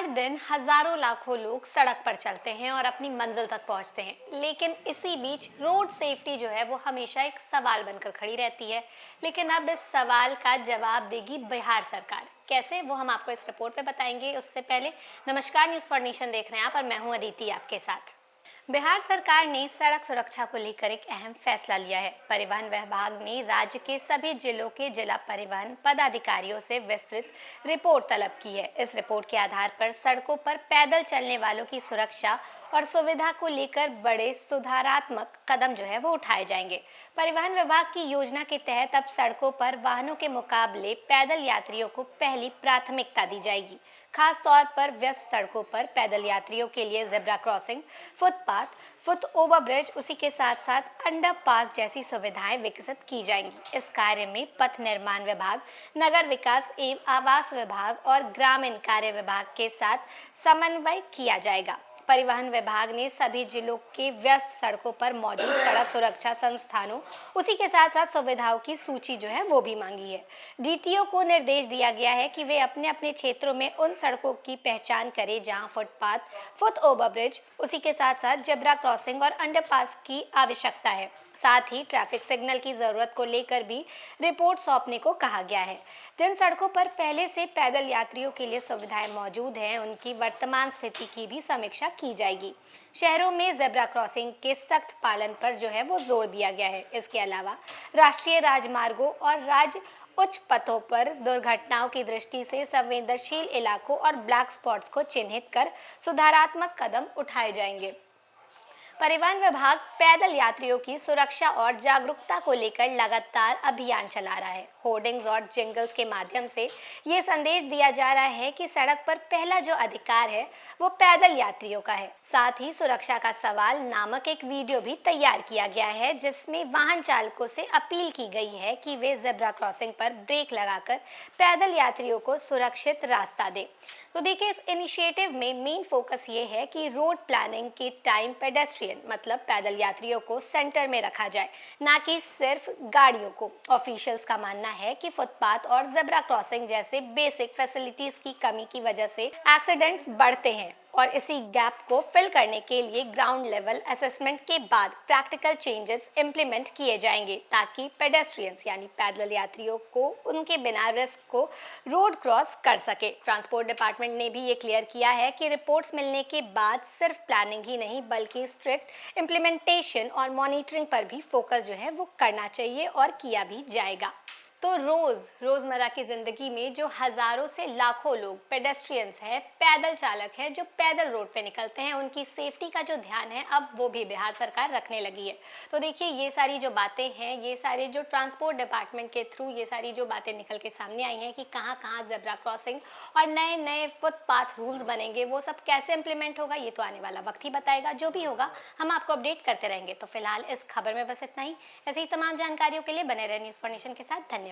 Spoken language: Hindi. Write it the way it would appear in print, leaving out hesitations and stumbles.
हर दिन हजारों लाखों लोग सड़क पर चलते हैं और अपनी मंजिल तक पहुंचते हैं, लेकिन इसी बीच रोड सेफ्टी जो है वो हमेशा एक सवाल बनकर खड़ी रहती है। लेकिन अब इस सवाल का जवाब देगी बिहार सरकार। कैसे, वो हम आपको इस रिपोर्ट में बताएंगे। उससे पहले नमस्कार, न्यूज फॉर नेशन देख रहे हैं आप और मैं हूं अदिति आपके साथ। बिहार सरकार ने सड़क सुरक्षा को लेकर एक अहम फैसला लिया है। परिवहन विभाग ने राज्य के सभी जिलों के जिला परिवहन पदाधिकारियों से विस्तृत रिपोर्ट तलब की है। इस रिपोर्ट के आधार पर सड़कों पर पैदल चलने वालों की सुरक्षा और सुविधा को लेकर बड़े सुधारात्मक कदम जो है वो उठाए जाएंगे। परिवहन विभाग की योजना के तहत अब सड़कों पर वाहनों के मुकाबले पैदल यात्रियों को पहली प्राथमिकता दी जाएगी। खास तौर पर व्यस्त सड़कों पर पैदल यात्रियों के लिए zebra crossing, footpath, foot over bridge, उसी के साथ साथ अंडर पास जैसी सुविधाएं विकसित की जाएंगी। इस कार्य में पथ निर्माण विभाग, नगर विकास एवं आवास विभाग और ग्रामीण कार्य विभाग के साथ समन्वय किया जाएगा। परिवहन विभाग ने सभी जिलों के व्यस्त सड़कों पर मौजूद सड़क सुरक्षा संस्थानों, उसी के साथ साथ सुविधाओं की सूची जो है वो भी मांगी है। डीटीओ को निर्देश दिया गया है कि वे अपने अपने क्षेत्रों में उन सड़कों की पहचान करें जहां फुटपाथ, फुट ओवर ब्रिज, उसी के साथ साथ जेब्रा क्रॉसिंग और अंडरपास की आवश्यकता है। साथ ही ट्रैफिक सिग्नल की जरूरत को लेकर भी रिपोर्ट सौंपने को कहा गया है। जिन सड़कों पर पहले से पैदल यात्रियों के लिए सुविधाएं मौजूद हैं, उनकी वर्तमान स्थिति की भी समीक्षा की जाएगी। शहरों में जेब्रा क्रॉसिंग के सख्त पालन पर जो है वो जोर दिया गया है। इसके अलावा राष्ट्रीय राजमार्गों और राज्य उच्च पथों पर दुर्घटनाओं की दृष्टि से संवेदनशील इलाकों और ब्लैक स्पॉट्स को चिन्हित कर सुधारात्मक कदम उठाए जाएंगे। परिवहन विभाग पैदल यात्रियों की सुरक्षा और जागरूकता को लेकर लगातार अभियान चला रहा है। होर्डिंग्स और जिंगल्स के माध्यम से ये संदेश दिया जा रहा है कि सड़क पर पहला जो अधिकार है वो पैदल यात्रियों का है। साथ ही सुरक्षा का सवाल नामक एक वीडियो भी तैयार किया गया है, जिसमें वाहन चालकों से अपील की गई है कि वे जेब्रा क्रॉसिंग पर ब्रेक लगाकर पैदल यात्रियों को सुरक्षित रास्ता दें। तो देखिए, इस इनिशिएटिव में मेन फोकस ये है कि रोड प्लानिंग के टाइम पेडेस्ट्रियन मतलब पैदल यात्रियों को सेंटर में रखा जाए, ना कि सिर्फ गाड़ियों को। ऑफिशियल्स का मानना है कि फुटपाथ और जेब्रा क्रॉसिंग जैसे बेसिक फैसिलिटीज की कमी की वजह से एक्सीडेंट्स बढ़ते हैं और इसी गैप को फिल करने के लिए ग्राउंड लेवल असेसमेंट के बाद प्रैक्टिकल चेंजेस इंप्लीमेंट किए जाएंगे, ताकि पेडेस्ट्रियंस यानी पैदल यात्रियों को उनके बिना रिस्क को रोड क्रॉस कर सके। ट्रांसपोर्ट डिपार्टमेंट ने भी ये क्लियर किया है कि रिपोर्ट्स मिलने के बाद सिर्फ प्लानिंग ही नहीं बल्कि स्ट्रिक्ट इम्प्लीमेंटेशन और मॉनिटरिंग पर भी फोकस जो है वो करना चाहिए और किया भी जाएगा। तो रोजमर्रा की जिंदगी में जो हजारों से लाखों लोग पेडेस्ट्रियंस हैं, पैदल चालक हैं, जो पैदल रोड पे निकलते हैं, उनकी सेफ्टी का जो ध्यान है अब वो भी बिहार सरकार रखने लगी है। तो देखिए, ये सारी जो बातें हैं, ये सारे जो ट्रांसपोर्ट डिपार्टमेंट के थ्रू ये सारी जो बातें निकल के सामने आई हैं कि कहाँ कहाँ जेब्रा क्रॉसिंग और नए नए फुटपाथ रूल्स बनेंगे, वो सब कैसे इंप्लीमेंट होगा ये तो आने वाला वक्त ही बताएगा। जो भी होगा हम आपको अपडेट करते रहेंगे। तो फिलहाल इस खबर में बस इतना ही। ऐसे ही तमाम जानकारियों के लिए बने रहे न्यूज फॉर नेशन के साथ। धन्यवाद।